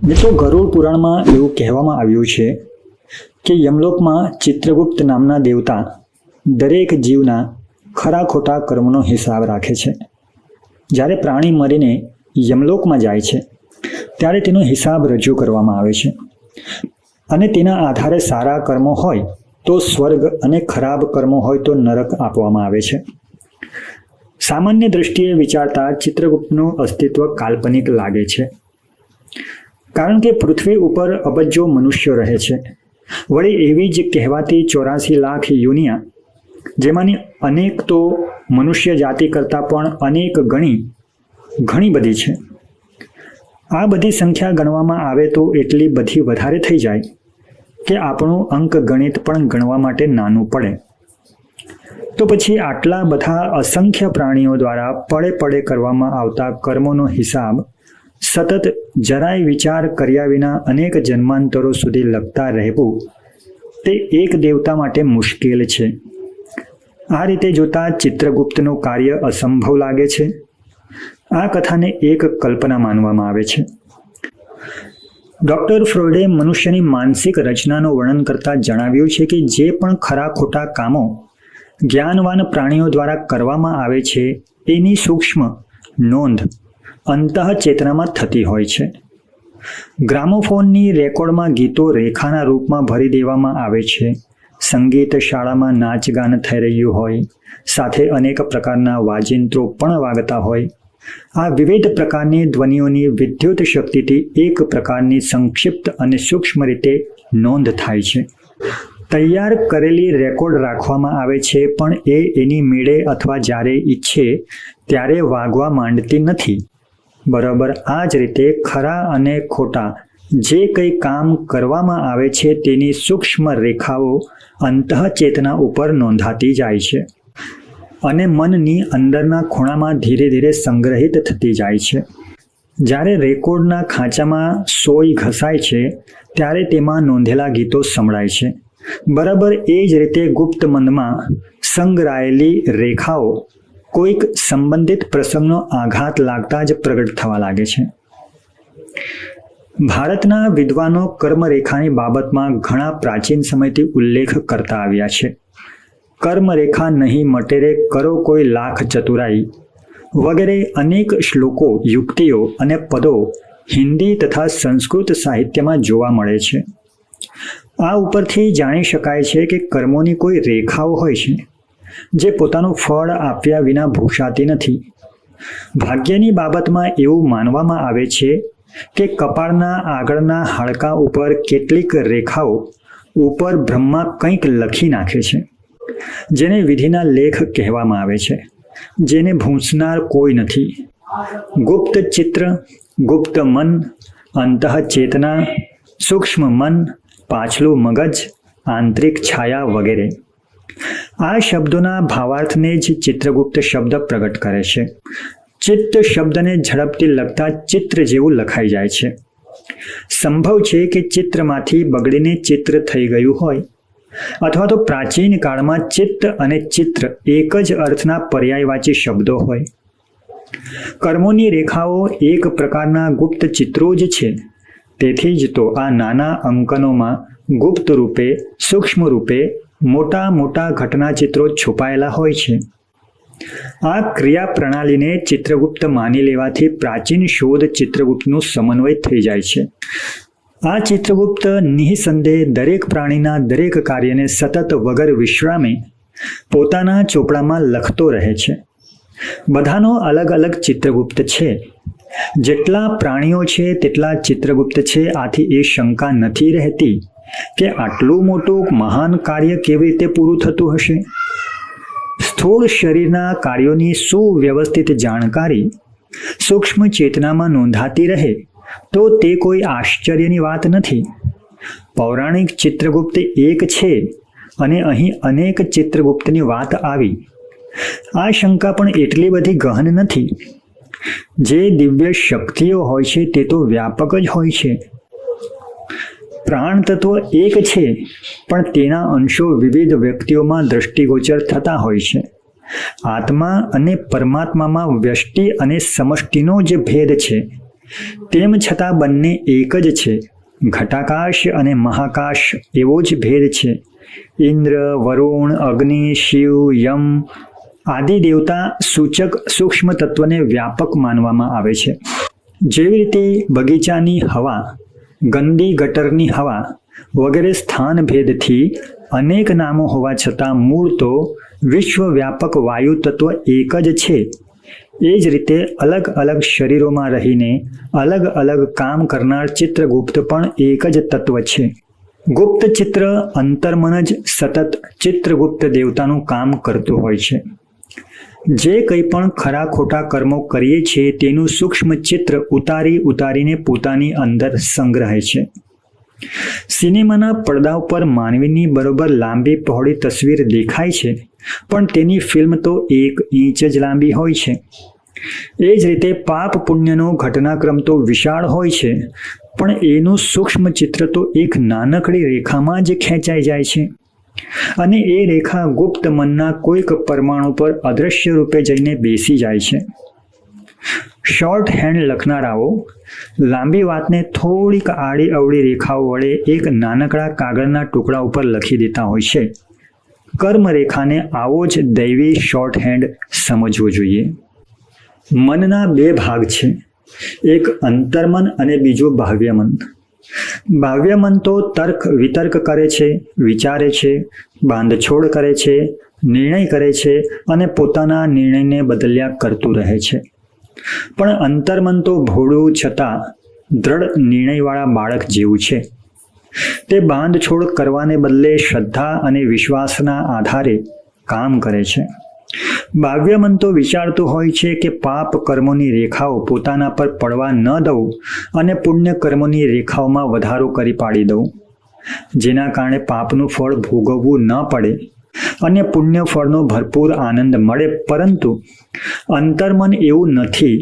મિત્રો, ગરુડ પુરાણમાં એવું કહેવામાં આવ્યું છે કે યમલોકમાં ચિત્રગુપ્ત નામના દેવતા દરેક જીવના ખરા ખોટા કર્મનો હિસાબ રાખે છે. જ્યારે પ્રાણી મરીને યમલોકમાં જાય છે ત્યારે તેનો હિસાબ રજૂ કરવામાં આવે છે અને તેના આધારે સારા કર્મો હોય તો સ્વર્ગ અને ખરાબ કર્મો હોય તો નરક આપવામાં આવે છે. સામાન્ય દૃષ્ટિએ વિચારતા ચિત્રગુપ્તનું અસ્તિત્વ કાલ્પનિક લાગે છે, કારણ કે પૃથ્વી ઉપર અબજો મનુષ્યો રહે છે. વળી એવી જ કહેવાતી 84 લાખ યોનિયા, જેમાંની અનેક તો મનુષ્ય જાતિ કરતાં પણ અનેક ઘણી બધી છે. આ બધી સંખ્યા ગણવામાં આવે તો એટલી બધી વધારે થઈ જાય કે આપણું અંક ગણિત પણ ગણવા માટે નાનું પડે. તો પછી આટલા બધા અસંખ્ય પ્રાણીઓ દ્વારા પડે કરવામાં આવતા કર્મોનો હિસાબ સતત જરાય વિચાર કર્યા વિના અનેક જન્માંતરો સુધી લખતા રહેવું તે એક દેવતા માટે મુશ્કેલ છે. આ રીતે જોતા ચિત્રગુપ્તનું કાર્ય અસંભવ લાગે છે. આ કથાને એક કલ્પના માનવામાં આવે છે. ડૉક્ટર ફ્રોઈડે મનુષ્યની માનસિક રચનાનું વર્ણન કરતા જણાવ્યું છે કે જે પણ ખરા ખોટા કામો જ્ઞાનવાન પ્રાણીઓ દ્વારા કરવામાં આવે છે એની સૂક્ષ્મ નોંધ અંતઃચેતનામાં થતી હોય છે. ગ્રામોફોનની રેકોર્ડમાં ગીતો રેખાના રૂપમાં ભરી દેવામાં આવે છે. સંગીત શાળામાં નાચગાન થઈ રહ્યું હોય, સાથે અનેક પ્રકારના વાજિંત્રો પણ વાગતા હોય. આ વિવિધ પ્રકારની ધ્વનિઓની વિદ્યુત શક્તિથી એક પ્રકારની સંક્ષિપ્ત અને સૂક્ષ્મ રીતે નોંધ થાય છે. તૈયાર કરેલી રેકોર્ડ રાખવામાં આવે છે, પણ એની મેળે અથવા જ્યારે ઈચ્છે ત્યારે વાગવા માંડતી નથી. બરાબર આ જ રીતે ખરા અને ખોટા જે કંઈ કામ કરવામાં આવે છે તેની સૂક્ષ્મ રેખાઓ અંતઃચેતના ઉપર નોંધાતી જાય છે અને મનની અંદરના ખૂણામાં ધીરે ધીરે સંગ્રહિત થતી જાય છે. જ્યારે રેકોર્ડના ખાંચામાં સોય ઘસાય છે ત્યારે તેમાં નોંધેલા ગીતો સંભળાય છે. બરાબર એ જ રીતે ગુપ્ત મનમાં સંગ્રહાયેલી રેખાઓ કોઈક સંબંધિત પ્રસંગનો આઘાત લાગતા જ પ્રગટ થવા લાગે છે. ભારતના વિદ્વાનો કર્મરેખાની બાબતમાં ઘણા પ્રાચીન સમયથી ઉલ્લેખ કરતા આવ્યા છે. કર્મરેખા નહીં મટેરે કરો કોઈ લાખ ચતુરાઈ વગેરે અનેક શ્લોકો, યુક્તિઓ અને પદો હિન્દી તથા સંસ્કૃત સાહિત્યમાં જોવા મળે છે. આ ઉપરથી જાણી શકાય છે કે કર્મોની કોઈ રેખાઓ હોય છે જે પોતાનું ફળ આપ્યા વિના ભૂષાતી નથી. ભાગ્યની બાબતમાં એવું માનવામાં આવે છે કે કપાળના આગળના હાડકાં ઉપર કેટલીક રેખાઓ ઉપર બ્રહ્મા કંઈક લખી નાખે છે, જેને વિધિના લેખ કહેવામાં આવે છે, જેને ભૂંસનાર કોઈ નથી. ગુપ્ત ચિત્ર, ગુપ્ત મન, અંતઃચેતના, સૂક્ષ્મ મન, પાછલું મગજ, આંતરિક છાયા વગેરે. આ શબ્દોના ભાવાર્થને જ ચિત્રગુપ્ત શબ્દ પ્રગટ કરે છે. ચિત્ત શબ્દને ઝડપથી લખતા ચિત્ર જેવું લખાઈ જાય છે. સંભવ છે કે ચિત્રમાંથી બગડીને ચિત્ર થઈ ગયું હોય, અથવા તો પ્રાચીન કાળમાં ચિત્ત અને ચિત્ર એક જ અર્થના પર્યાયવાચી શબ્દો હોય. કર્મોની રેખાઓ એક પ્રકારના ગુપ્ત ચિત્રો જ છે. તેથી જ તો આ નાના અંકનોમાં ગુપ્ત રૂપે, સૂક્ષ્મ રૂપે મોટા મોટા ઘટના ચિત્રો છુપાયેલા હોય છે. આ ક્રિયા પ્રણાલીને ચિત્રગુપ્ત માની લેવાથી પ્રાચીન શોધ ચિત્રગુપ્તનું સમન્વય થઈ જાય છે. આ ચિત્રગુપ્ત નિઃસંદેહ દરેક પ્રાણીના દરેક કાર્યને સતત વગર વિશ્રામે પોતાના ચોપડામાં લખતો રહે છે. બધાનો અલગ અલગ ચિત્રગુપ્ત છે. જેટલા પ્રાણીઓ છે તેટલા ચિત્રગુપ્ત છે. આથી એ શંકા નથી રહેતી કે આટલું મોટું મહાન કાર્ય કેવી રીતે પૂરું થતું હશે. સ્થૂળ શરીરના કાર્યોની સુવ્યવસ્થિત જાણકારી સૂક્ષ્મ ચેતનામાં નોંધાતી રહે તો તે કોઈ આશ્ચર્યની વાત નથી. પૌરાણિક ચિત્રગુપ્ત એક છે અને અહીં અનેક ચિત્રગુપ્તની વાત આવી. આ શંકા પણ એટલી બધી ગહન નથી. જે દિવ્ય શક્તિઓ હોય છે તે તો વ્યાપક જ હોય છે. પ્રાણ તત્વ એક છે, પણ તેના અંશો વિવિધ વ્યક્તિઓમાં દ્રષ્ટિગોચર થતા હોય છે. આત્મા અને પરમાત્મામાં વ્યષ્ટિ અને સમષ્ટિનો જે ભેદ છે તેમ છતાં બંને એક જ છે. ઘટાકાશ અને મહાકાશ એવો જ ભેદ છે. ઇન્દ્ર, વરુણ, અગ્નિ, શિવ, યમ આદિ દેવતા સૂચક સૂક્ષ્મ તત્વને વ્યાપક માનવામાં આવે છે. જેવી રીતે બગીચાની હવા, ગંદી ગટરની હવા વગેરે સ્થાન ભેદથી અનેક નામો હોવા છતાં મૂળ તો વિશ્વવ્યાપક વાયુ તત્વ એક જ છે. એ જ રીતે અલગ અલગ શરીરોમાં રહીને અલગ અલગ કામ કરનાર ચિત્રગુપ્ત પણ એક જ તત્વ છે. ગુપ્ત ચિત્ર અંતર્મન જ સતત ચિત્રગુપ્ત દેવતાનું કામ કરતું હોય છે. જે કંઈ પણ ખરા ખોટા કર્મો કરીએ છીએ તેનું સૂક્ષ્મ ચિત્ર ઉતારીને પોતાની અંદર સંગ્રહે છે. સિનેમાના પડદા ઉપર માનવીની બરોબર લાંબી પહોળી તસવીર દેખાય છે, પણ તેની ફિલ્મ તો 1 ઇંચ જ લાંબી હોય છે. એ જ રીતે પાપ પુણ્યનો ઘટનાક્રમ તો વિશાળ હોય છે, પણ એનું સૂક્ષ્મ ચિત્ર તો એક નાનકડી રેખામાં જ ખેંચાઈ જાય છે. અને એ રેખા ગુપ્ત મનના કોઈક પરમાણુ પર અદૃશ્ય રૂપે જઈને બેસી જાય છે. શોર્ટ હેન્ડ લખનારાઓ લાંબી વાતને થોડીક આડી અવળી રેખાઓ વડે એક નાનકડા કાગળના ટુકડા ઉપર લખી દેતા હોય છે. કર્મરેખાને આવો જ દૈવી શોર્ટ હેન્ડ સમજવો જોઈએ. મનના 2 ભાગ છે, એક અંતર્મન અને બીજું બાહ્યમન. બાહ્યમન તો તર્ક વિતર્ક કરે છે, વિચારે છે, બાંધછોડ કરે છે, નિર્ણય કરે છે અને પોતાના નિર્ણયને બદલ્યા કરતું રહે છે. પણ અંતર્મન તો ભોળું છતાં દ્રઢ નિર્ણયવાળા બાળક જેવું છે. તે બાંધછોડ કરવાને બદલે શ્રદ્ધા અને વિશ્વાસના આધારે કામ કરે છે. બાહ્યમન તો વિચારતું હોય છે કે પાપ કર્મોની રેખાઓ પોતાના પર પડવા ન દઉં અને પુણ્ય કર્મોની રેખાઓમાં વધારો કરી પાડી દઉં, જેના કારણે પાપનું ફળ ભોગવવું ન પડે અને પુણ્ય ફળનો ભરપૂર આનંદ મળે. પરંતુ અંતર્મન એવું નથી.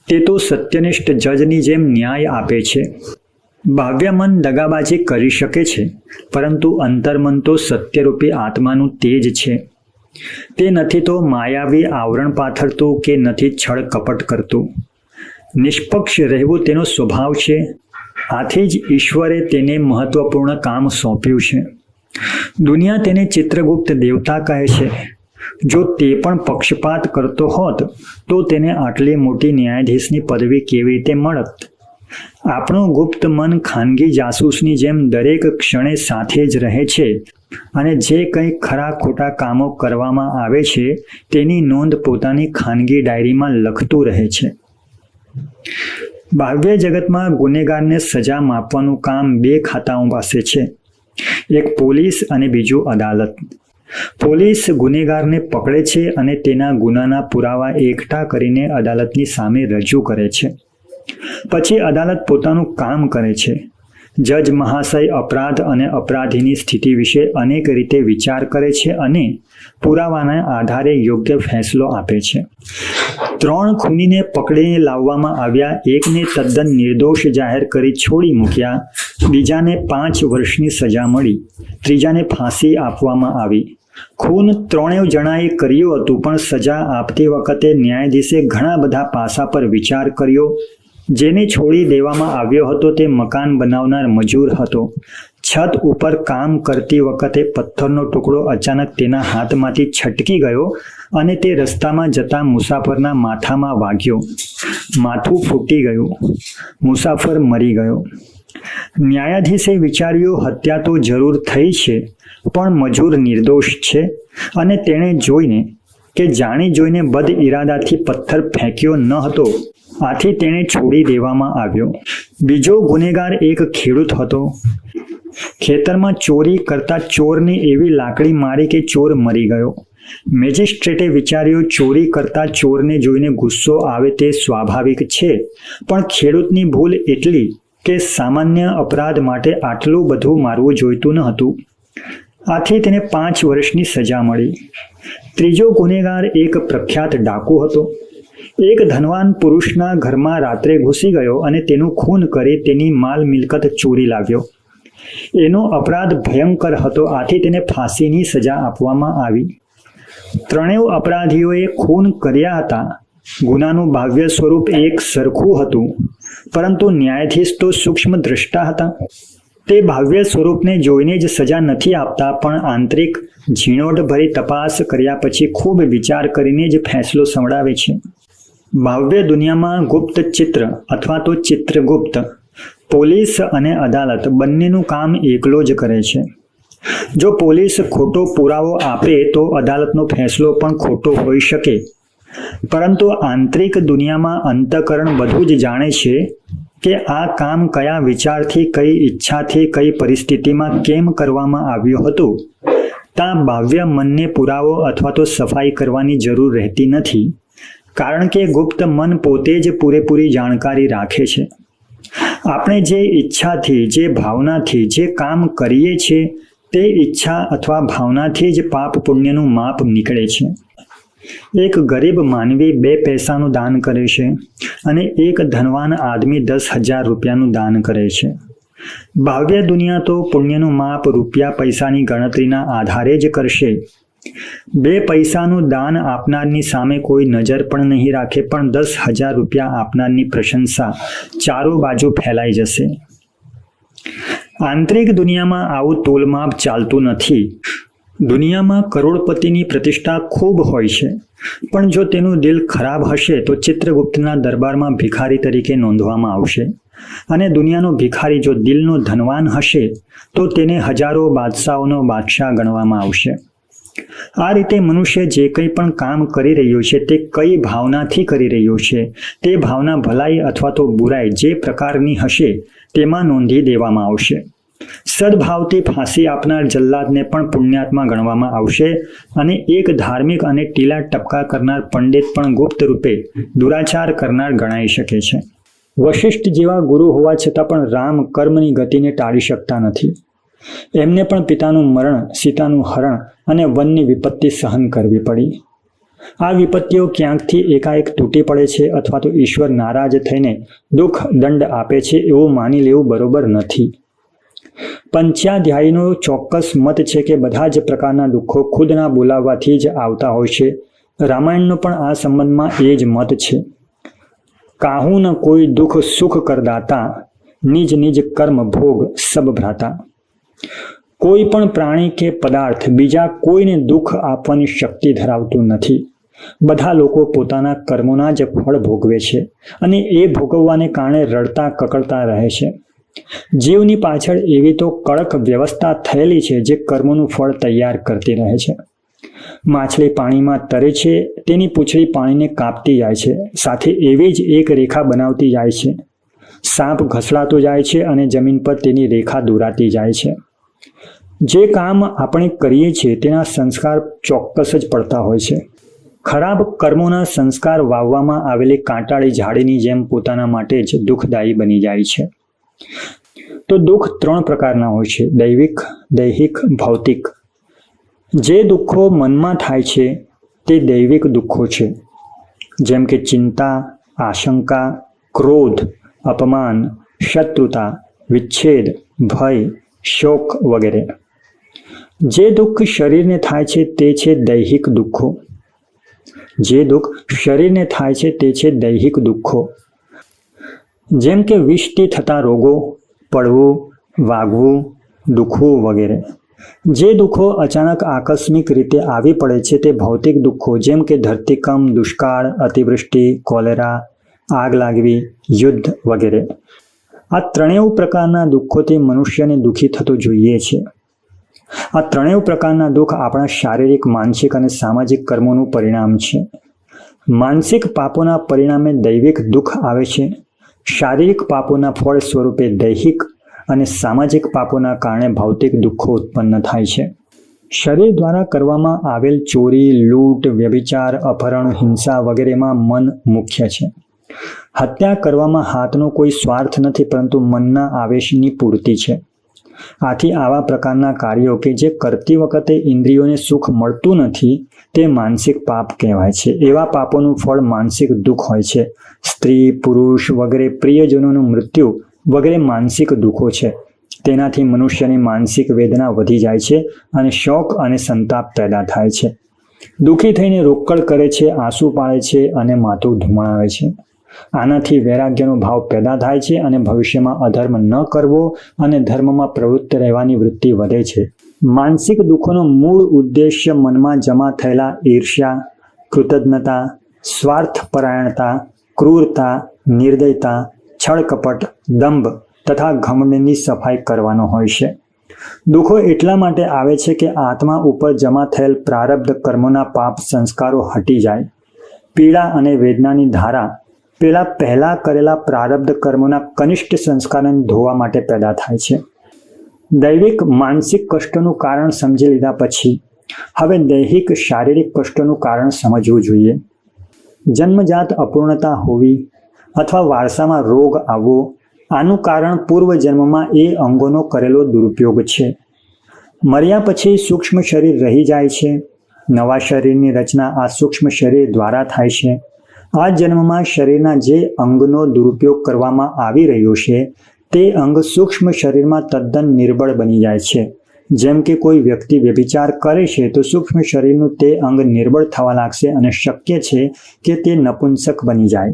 તે તો સત્યનિષ્ઠ જજની જેમ ન્યાય આપે છે. બાહ્યમન દગાબાજી કરી શકે છે, પરંતુ અંતર્મન તો સત્યરૂપી આત્માનું તેજ છે. તે નથી તો માયાવી આવરણ પાથરતું કે નથી છળ કપટ કરતું. નિષ્પક્ષ રહેવું તેનો સ્વભાવ છે. આથી જ ઈશ્વરે તેને મહત્વપૂર્ણ કામ સોંપ્યું છે. દુનિયા તેને ચિત્રગુપ્ત દેવતા કહે છે. જો તે પણ પક્ષપાત કરતો હોત તો તેને આટલી મોટી ન્યાયાધીશની પદવી કેવી રીતે મળત? આપણું ગુપ્ત મન ખાનગી જાસૂસની જેમ દરેક ક્ષણે સાથે જ રહે છે અને જે કંઈ ખરા ખોટા કામો કરવામાં આવે છે તેની નોંધ પોતાની ખાનગી ડાયરીમાં લખતું રહે છે. બાહ્ય જગતમાં ગુનેગારને સજા માપવાનું કામ 2 ખાતાઓ પાસે છે, એક પોલીસ અને બીજું અદાલત. પોલીસ ગુનેગારને પકડે છે અને તેના ગુનાના પુરાવા એકઠા કરીને અદાલતની સામે રજૂ કરે છે. પછી અદાલત પોતાનું કામ કરે છે. જજ મહાશય અપરાધ અને અપરાધીની સ્થિતિ વિશે અનેક રીતે વિચાર કરે છે અને પુરાવાના આધારે યોગ્ય ફેંસલો આપે છે. 3 ખૂનીને પકડીને લાવવામાં આવ્યા, એકને તદ્દન નિર્દોષ જાહેર કરી છોડી મૂક્યા, બીજાને 5 વર્ષની સજા મળી, ત્રીજાને ફાંસી આપવામાં આવી. ખૂન 3 જણાએ કર્યું હતું, પણ સજા આપતી વખતે ન્યાયાધીશે ઘણા બધા પાસા પર વિચાર કર્યો. જેને છોડી દેવામાં આવ્યો હતો તે મકાન બનાવનાર મજૂર હતો. છત ઉપર કામ કરતી વખતે પથ્થરનો ટુકડો અચાનક તેના હાથમાંથી છટકી ગયો અને તે રસ્તામાં જતા મુસાફરના માથામાં વાગ્યો. માથું ફૂટી ગયું. મુસાફર મરી ગયો. ન્યાયાધીશે વિચાર્યું, હત્યા તો જરૂર થઈ છે, પણ મજૂર નિર્દોષ છે અને તેણે જોઈને કે જાણી જોઈને બદ ઇરાદાથી પથ્થર ફેંક્યો ન હતો, આથી તેણે છોડી દેવામાં આવ્યો. બીજો ગુનેગાર એક ખેડૂત હતો. ખેતરમાં ચોરી કરતા ચોરને એવી લાકડી મારી કે ચોર મરી ગયો. મેજિસ્ટ્રેટે વિચાર્યું, ચોરી કરતા ચોરને જોઈને ગુસ્સો આવે તે સ્વાભાવિક છે, પણ ખેડૂતની ભૂલ એટલી કે સામાન્ય અપરાધ માટે આટલું બધું મારવું જોઈતું ન હતું. આથી તેને 5 વર્ષની સજા મળી. ત્રીજો ગુનેગાર એક પ્રખ્યાત ડાકુ હતો. એક ધનવાન પુરુષના ઘરમાં રાત્રે ઘૂસી ગયો અને તેનું ખૂન કરી તેની માલ મિલકત ચોરી લાવ્યો. એનો અપરાધ ભયંકર હતો, આથી તેને ફાંસીની સજા આપવામાં આવી. 3 અપરાધીઓએ ખૂન કર્યા હતા. ગુનાનું બાહ્ય સ્વરૂપ એક સરખું હતું, પરંતુ ન્યાયાધીશ તો સૂક્ષ્મ દ્રષ્ટા હતા. તે ભાવ્ય સ્વરૂપને જોઈને જ સજા નથી આપતા, પણ આંતરિક ઝીણવટભરી તપાસ કર્યા પછી ખૂબ વિચાર કરીને જ ફેંસલો સંવડાવે છે. ભાવ્ય દુનિયામાં ગુપ્ત ચિત્ર અથવા તો ચિત્રગુપ્ત પોલીસ અને અદાલત બંનેનું કામ એકલો જ કરે છે. જો પોલીસ ખોટો પુરાવો આપે તો અદાલતનો ફેંસલો પણ ખોટો હોઈ શકે, પરંતુ આંતરિક દુનિયામાં અંતઃકરણ બધું જ જાણે છે કે આ કામ કયા વિચારથી, કઈ ઈચ્છાથી, કઈ પરિસ્થિતિમાં કેમ કરવામાં આવ્યું હતું. ત્યાં ભાવ્ય મનને પુરાવો અથવા તો સફાઈ કરવાની જરૂર રહેતી નથી, કારણ કે ગુપ્ત મન પોતે જ પૂરેપૂરી જાણકારી રાખે છે. આપણે જે ઈચ્છાથી, જે ભાવનાથી જે કામ કરીએ છીએ તે ઈચ્છા અથવા ભાવનાથી જ પાપ પુણ્યનું માપ નીકળે છે. એક ગરીબ માનવી 2 પૈસાનું દાન કરે છે અને એક ધનવાન આદમી 10,000 રૂપિયાનું દાન કરે છે. ભાવ્ય દુનિયા તો પુણ્યનું માપ રૂપિયા પૈસાની ગણતરીના આધારે જ કરશે. 2 પૈસાનું દાન આપનારની સામે કોઈ નજર પણ નહીં રાખે, પણ 10,000 રૂપિયા આપનારની પ્રશંસા ચારો બાજુ ફેલાઈ જશે. આંતરિક દુનિયામાં આવું તોલમાપ ચાલતું નથી. દુનિયામાં કરોડપતિની પ્રતિષ્ઠા ખૂબ હોય છે, પણ જો તેનું દિલ ખરાબ હશે તો ચિત્રગુપ્તના દરબારમાં ભિખારી તરીકે નોંધવામાં આવશે, અને દુનિયાનો ભિખારી જો દિલનો ધનવાન હશે તો તેને હજારો બાદશાહોનો બાદશાહ ગણવામાં આવશે. આ રીતે મનુષ્ય જે કંઈ પણ કામ કરી રહ્યો છે તે કઈ ભાવનાથી કરી રહ્યો છે, તે ભાવના ભલાઈ અથવા તો બુરાઈ જે પ્રકારની હશે તેમાં નોંધી દેવામાં આવશે. સદભાવથી ફાંસી આપનાર જલ્લાદને પણ પુણ્યાત્મા ગણવામાં આવશે, અને એક ધાર્મિક અને ટીલા ટપકા કરનાર પંડિત પણ ગુપ્ત રૂપે દુરાચાર કરનાર ગણાઈ શકે છે. વશિષ્ઠ જેવા ગુરુ હોવા છતાં પણ રામ કર્મની ગતિને ટાળી શકતા નથી. એમને પણ પિતાનું મરણ, સીતાનું હરણ અને વનની વિપત્તિ સહન કરવી પડી. આ વિપત્તિઓ ક્યાંકથી એકાએક તૂટી પડે છે અથવા તો ઈશ્વર નારાજ થઈને દુઃખ દંડ આપે છે એવું માની લેવું બરોબર નથી. પંચાધ્યાયીનો ચોક્કસ મત છે કે બધા જ પ્રકારના દુઃખો ખુદના બોલાવવાથી જ આવતા હોય છે. રામાયણનો પણ આ સંબંધમાં એ જ મત છે. કાહું ન કોઈ દુઃખ સુખ કરદાતા, નિજ નિજ કર્મ ભોગ સબ ભ્રાતા. કોઈ પણ પ્રાણી કે પદાર્થ બીજા કોઈને દુઃખ આપવાની શક્તિ ધરાવતું નથી. બધા લોકો પોતાના કર્મોના જ ફળ ભોગવે છે અને એ ભોગવવાને કારણે રડતા કકળતા રહે છે. જીવની પાછળ એવી તો કડક વ્યવસ્થા થયેલી છે જે કર્મોનું ફળ તૈયાર કરતી રહે છે. માછલી પાણીમાં તરે છે, તેની પૂંછડી પાણીને કાપતી જાય છે, સાથે એવી જ એક રેખા બનાવતી જાય છે. સાપ ઘસડાતો જાય છે અને જમીન પર તેની રેખા દોરાતી જાય છે. જે કામ આપણે કરીએ છીએ તેના સંસ્કાર ચોક્કસ જ પડતા હોય છે. ખરાબ કર્મોના સંસ્કાર વાવવામાં આવેલી કાંટાળી ઝાડીની જેમ પોતાના માટે જ દુઃખદાયી બની જાય છે. તો દુઃખ 3 પ્રકારના હોય છે: દૈવિક, દૈહિક, ભૌતિક. જે દુઃખો મનમાં થાય છે તે દૈવિક દુઃખો છે, જેમ કે ચિંતા, આશંકા, ક્રોધ, અપમાન, શત્રુતા, વિચ્છેદ, ભય, શોક વગેરે. જે દુઃખ શરીરને થાય છે તે છે દૈહિક દુઃખો. જે દુઃખ શરીરને થાય છે તે છે દૈહિક દુઃખો, જેમ કે વિષથી થતા રોગો, પડવું, વાગવું, દુખવું વગેરે. જે દુઃખો અચાનક આકસ્મિક રીતે આવી પડે છે તે ભૌતિક દુઃખો, જેમ કે ધરતીકંપ, દુષ્કાળ, અતિવૃષ્ટિ, કોલેરા, આગ લાગવી, યુદ્ધ વગેરે. આ 3 પ્રકારના દુઃખોથી મનુષ્યને દુઃખી થતો જોઈએ છે. આ 3 પ્રકારના દુઃખ આપણા શારીરિક, માનસિક અને સામાજિક કર્મોનું પરિણામ છે. માનસિક પાપોના પરિણામે દૈવિક દુઃખ આવે છે. શારીરિક પાપોના ફળ સ્વરૂપે દૈહિક અને સામાજિક પાપોના કારણે ભૌતિક દુઃખો ઉત્પન્ન થાય છે. શરીર દ્વારા કરવામાં આવેલ ચોરી, લૂંટ, વ્યભિચાર, અપહરણ, હિંસા વગેરેમાં મન મુખ્ય છે. હત્યા કરવામાં હાથનો કોઈ સ્વાર્થ નથી, પરંતુ મનના આવેશની પૂર્તિ છે. આથી આવા પ્રકારના કાર્યો કે જે કરતી વખતે ઇન્દ્રિયોને સુખ મળતું નથી તે માનસિક પાપ કહેવાય છે. એવા પાપોનું ફળ માનસિક દુઃખ હોય છે. સ્ત્રી, પુરુષ વગેરે પ્રિયજનોનું મૃત્યુ વગેરે માનસિક દુઃખો છે. તેનાથી મનુષ્યની માનસિક વેદના વધી જાય છે અને શોક અને સંતાપ પેદા થાય છે. દુઃખી થઈને રોકડ કરે છે, આંસુ પાડે છે અને માથું ધુમાવે છે. આનાથી વૈરાગ્યનો ભાવ પેદા થાય છે અને ભવિષ્યમાં અધર્મ ન કરવો અને ધર્મમાં પ્રવૃત્ત રહેવાની વૃત્તિ વધે છે. માનસિક દુઃખોનો મૂળ ઉદ્દેશ્ય મનમાં જમા થયેલા ઈર્ષ્યા, કૃતજ્ઞતા, સ્વાર્થપરાયણતા, ક્રૂરતા, નિર્દયતા, છળકપટ, દંભ તથા ઘમંડની સફાઈ કરવાનો હોય છે. દુઃખો એટલા માટે આવે છે કે આત્મા ઉપર જમા થયેલ પ્રારબ્ધ કર્મોના પાપ સંસ્કારો હટી જાય. પીડા અને વેદનાની ધારા પહેલા કરેલા પ્રારબ્ધ કર્મોના કનિષ્ઠ સંસ્કારોને ધોવા માટે પેદા થાય છે. દૈવિક માનસિક કષ્ટોનું કારણ સમજી લીધા પછી હવે દૈહિક શારીરિક કષ્ટોનું કારણ સમજવું જોઈએ. જન્મજાત અપૂર્ણતા હોવી અથવા વારસામાં રોગ આવવો, આનું કારણ પૂર્વજન્મમાં એ અંગોનો કરેલો દુરુપયોગ છે. મર્યા પછી સૂક્ષ્મ શરીર રહી જાય છે. નવા શરીરની રચના આ સૂક્ષ્મ શરીર દ્વારા થાય છે. આ જન્મમાં શરીરના જે અંગનો દુરુપયોગ કરવામાં આવી રહ્યો છે તે અંગ સૂક્ષ્મ શરીરમાં તદ્દન નિર્બળ બની જાય છે. જેમ કે કોઈ વ્યક્તિ વ્યભિચાર કરે છે તો સૂક્ષ્મ શરીરનું તે અંગ નિર્બળ થવા લાગશે અને શક્ય છે કે તે નપુંસક બની જાય.